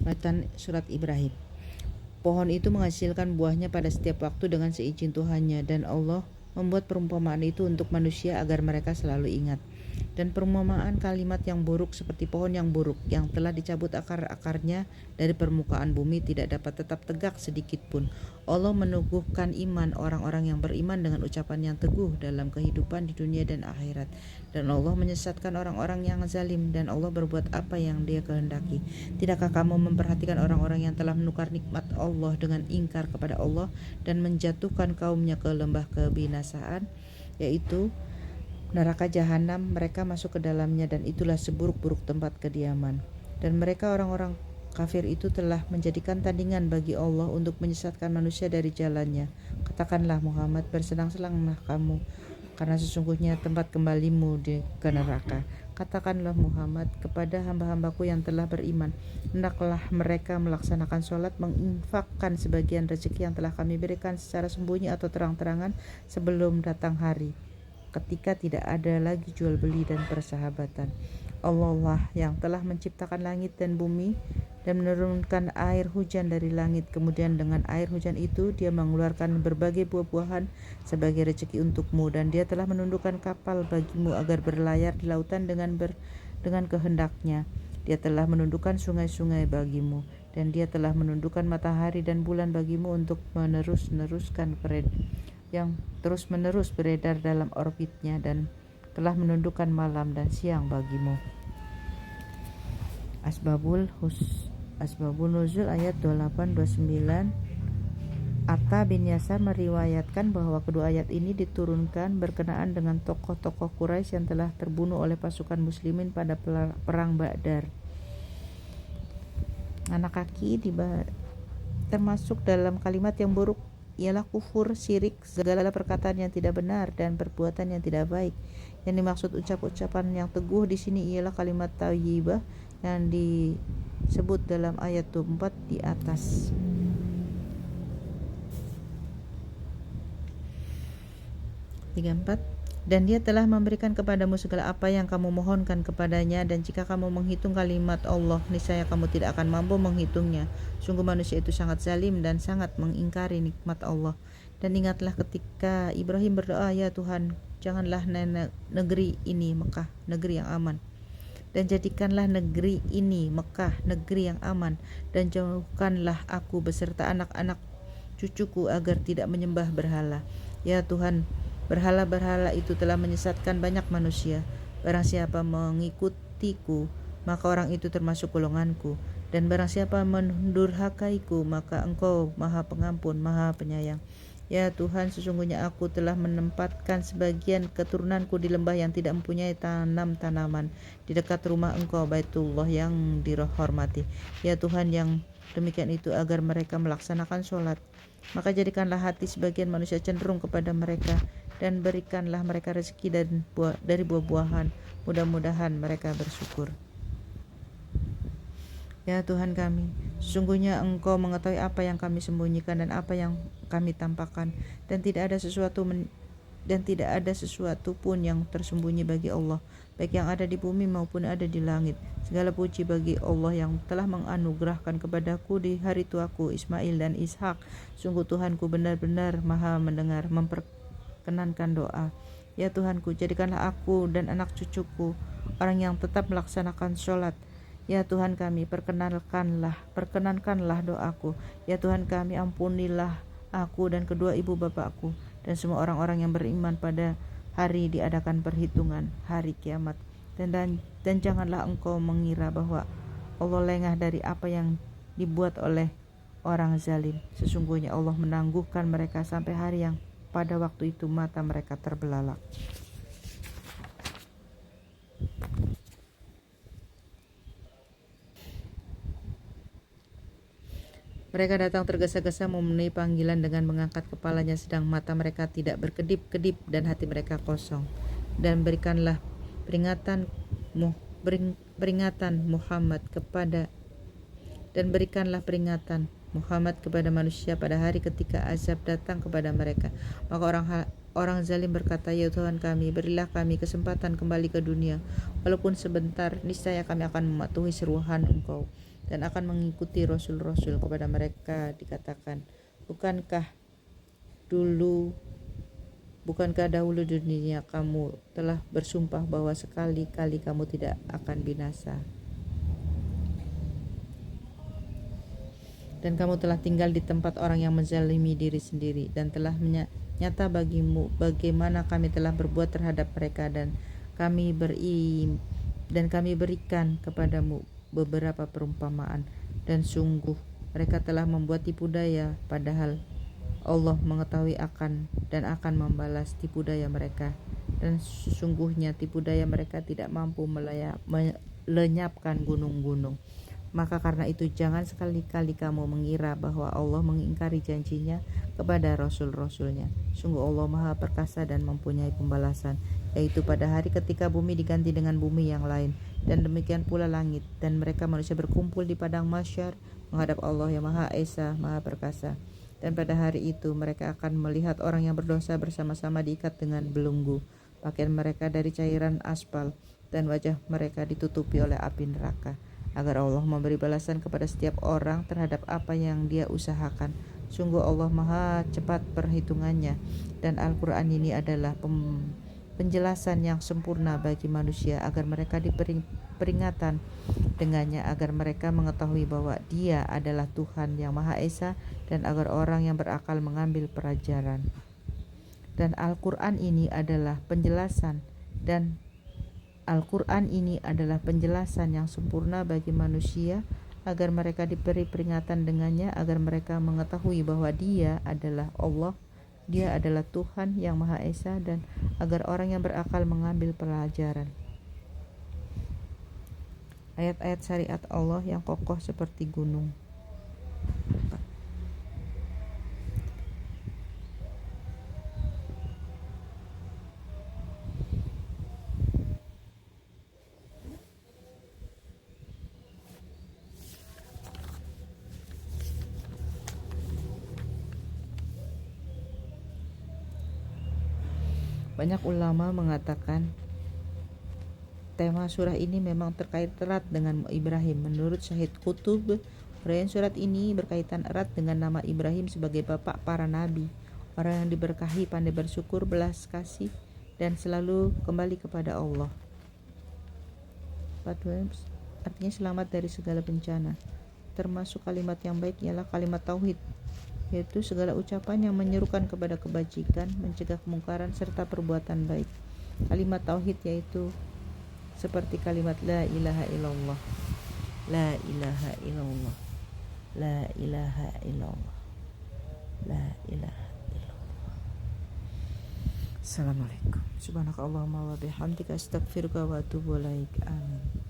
Matan surat Ibrahim. Pohon itu menghasilkan buahnya pada setiap waktu dengan seizin Tuhannya, dan Allah membuat perumpamaan itu untuk manusia agar mereka selalu ingat. Dan perumpamaan kalimat yang buruk seperti pohon yang buruk yang telah dicabut akar-akarnya dari permukaan bumi tidak dapat tetap tegak sedikit pun. Allah meneguhkan iman orang-orang yang beriman dengan ucapan yang teguh dalam kehidupan di dunia dan akhirat. Dan Allah menyesatkan orang-orang yang zalim, dan Allah berbuat apa yang Dia kehendaki. Tidakkah kamu memperhatikan orang-orang yang telah menukar nikmat Allah dengan ingkar kepada Allah dan menjatuhkan kaumnya ke lembah kebinasaan, yaitu neraka jahanam? Mereka masuk ke dalamnya, dan itulah seburuk-buruk tempat kediaman. Dan mereka orang-orang kafir itu telah menjadikan tandingan bagi Allah untuk menyesatkan manusia dari jalannya. Katakanlah Muhammad, bersenang-senanglah kamu, karena sesungguhnya tempat kembalimu ke neraka. Katakanlah Muhammad kepada hamba-hambaku yang telah beriman, hendaklah mereka melaksanakan sholat, menginfakkan sebagian rezeki yang telah kami berikan secara sembunyi atau terang-terangan sebelum datang hari ketika tidak ada lagi jual beli dan persahabatan. Allah lah yang telah menciptakan langit dan bumi dan menurunkan air hujan dari langit. Kemudian dengan air hujan itu Dia mengeluarkan berbagai buah-buahan sebagai rezeki untukmu, dan Dia telah menundukkan kapal bagimu agar berlayar di lautan dengan kehendaknya. Dia telah menundukkan sungai-sungai bagimu, dan Dia telah menundukkan matahari dan bulan bagimu untuk menerus-neruskan yang terus-menerus beredar dalam orbitnya, dan telah menundukkan malam dan siang bagimu. Asbabun Nuzul ayat 28-29. Atta bin Yasar meriwayatkan bahwa kedua ayat ini diturunkan berkenaan dengan tokoh-tokoh Quraisy yang telah terbunuh oleh pasukan muslimin pada perang Badar. Anak kaki termasuk dalam kalimat yang buruk ialah kufur, syirik, segala perkataan yang tidak benar dan perbuatan yang tidak baik. Yang dimaksud ucapan yang teguh di sini ialah kalimat thayyibah yang disebut dalam ayat 4 di atas. Dan Dia telah memberikan kepadamu segala apa yang kamu mohonkan kepadanya, dan jika kamu menghitung kalimat Allah, niscaya kamu tidak akan mampu menghitungnya. Sungguh manusia itu sangat zalim dan sangat mengingkari nikmat Allah. Dan ingatlah ketika Ibrahim berdoa, ya Tuhan, janganlah negeri ini Mekah negeri yang aman, dan jadikanlah negeri ini Mekah negeri yang aman, dan jauhkanlah aku beserta anak-anak cucuku agar tidak menyembah berhala. Ya Tuhan, berhala-berhala itu telah menyesatkan banyak manusia. Barang siapa mengikutiku, maka orang itu termasuk golonganku, dan barang siapa mendurhakaiku, maka Engkau Maha Pengampun, Maha Penyayang. Ya Tuhan, sesungguhnya aku telah menempatkan sebagian keturunanku di lembah yang tidak mempunyai tanaman di dekat rumah Engkau, Baitullah yang dihormati. Ya Tuhan, yang demikian itu agar mereka melaksanakan sholat. Maka jadikanlah hati sebagian manusia cenderung kepada mereka, dan berikanlah mereka rezeki dari buah-buahan. Mudah-mudahan mereka bersyukur. Ya Tuhan kami, sesungguhnya Engkau mengetahui apa yang kami sembunyikan dan apa yang kami tampakkan, dan tidak ada sesuatu pun yang tersembunyi bagi Allah, baik yang ada di bumi maupun ada di langit. Segala puji bagi Allah yang telah menganugerahkan kepadaku di hari tuaku Ismail dan Ishak. Sungguh Tuhanku benar-benar Maha mendengar, memperkenankan doa. Ya Tuhanku, jadikanlah aku dan anak cucuku orang yang tetap melaksanakan sholat. Ya Tuhan kami, perkenankanlah doaku. Ya Tuhan kami, ampunilah aku dan kedua ibu bapakku dan semua orang-orang yang beriman pada hari diadakan perhitungan, hari kiamat. Dan janganlah Engkau mengira bahwa Allah lengah dari apa yang dibuat oleh orang zalim. Sesungguhnya Allah menangguhkan mereka sampai hari yang pada waktu itu mata mereka terbelalak. Mereka datang tergesa-gesa memenuhi panggilan dengan mengangkat kepalanya, sedang mata mereka tidak berkedip-kedip dan hati mereka kosong. Dan berikanlah peringatan Muhammad kepada manusia pada hari ketika azab datang kepada mereka. Maka orang zalim berkata, "Ya Tuhan kami, berilah kami kesempatan kembali ke dunia, walaupun sebentar. Niscaya kami akan mematuhi seruan Engkau dan akan mengikuti rasul-rasul." Kepada mereka dikatakan, Bukankah dahulu di dunia kamu telah bersumpah bahwa sekali-kali kamu tidak akan binasa? Dan kamu telah tinggal di tempat orang yang menzalimi diri sendiri, dan telah nyata bagimu bagaimana kami telah berbuat terhadap mereka, dan kami berikan kepadamu beberapa perumpamaan, dan sungguh mereka telah membuat tipu daya, padahal Allah mengetahui akan membalas tipu daya mereka, dan sesungguhnya tipu daya mereka tidak mampu melenyapkan gunung-gunung. Maka karena itu jangan sekali-kali kamu mengira bahwa Allah mengingkari janjinya kepada rasul-rasulnya. Sungguh Allah Maha Perkasa dan mempunyai pembalasan, yaitu pada hari ketika bumi diganti dengan bumi yang lain, dan demikian pula langit, dan mereka manusia berkumpul di padang mahsyar menghadap Allah yang Maha Esa, Maha Perkasa. Dan pada hari itu mereka akan melihat orang yang berdosa bersama-sama diikat dengan belenggu, pakaian mereka dari cairan aspal, dan wajah mereka ditutupi oleh api neraka, agar Allah memberi balasan kepada setiap orang terhadap apa yang dia usahakan. Sungguh Allah Maha cepat perhitungannya, dan Al-Quran ini adalah penjelasan yang sempurna bagi manusia, agar mereka diberi peringatan dengannya, agar mereka mengetahui bahwa Dia adalah Tuhan yang Maha Esa, dan agar orang yang berakal mengambil pelajaran. Dan Al-Quran ini adalah penjelasan yang sempurna bagi manusia, agar mereka diberi peringatan dengannya, agar mereka mengetahui bahwa Dia adalah Allah, Dia adalah Tuhan yang Maha Esa, dan agar orang yang berakal mengambil pelajaran. Ayat-ayat syariat Allah yang kokoh seperti gunung. Banyak ulama mengatakan tema surah ini memang terkait erat dengan Ibrahim. Menurut Syahid Qutb, uraian surat ini berkaitan erat dengan nama Ibrahim sebagai bapak para nabi, orang yang diberkahi, pandai bersyukur, belas kasih, dan selalu kembali kepada Allah. Artinya selamat dari segala bencana. Termasuk kalimat yang baik ialah kalimat tauhid, yaitu segala ucapan yang menyerukan kepada kebajikan, mencegah kemungkaran, serta perbuatan baik. Kalimat tauhid yaitu seperti kalimat la ilaha illallah, la ilaha illallah, la ilaha illallah, la ilaha illallah. Assalamualaikum. Subhanakallahumma wa bihamdika astaghfiruka wa atubu ilaik. Amin.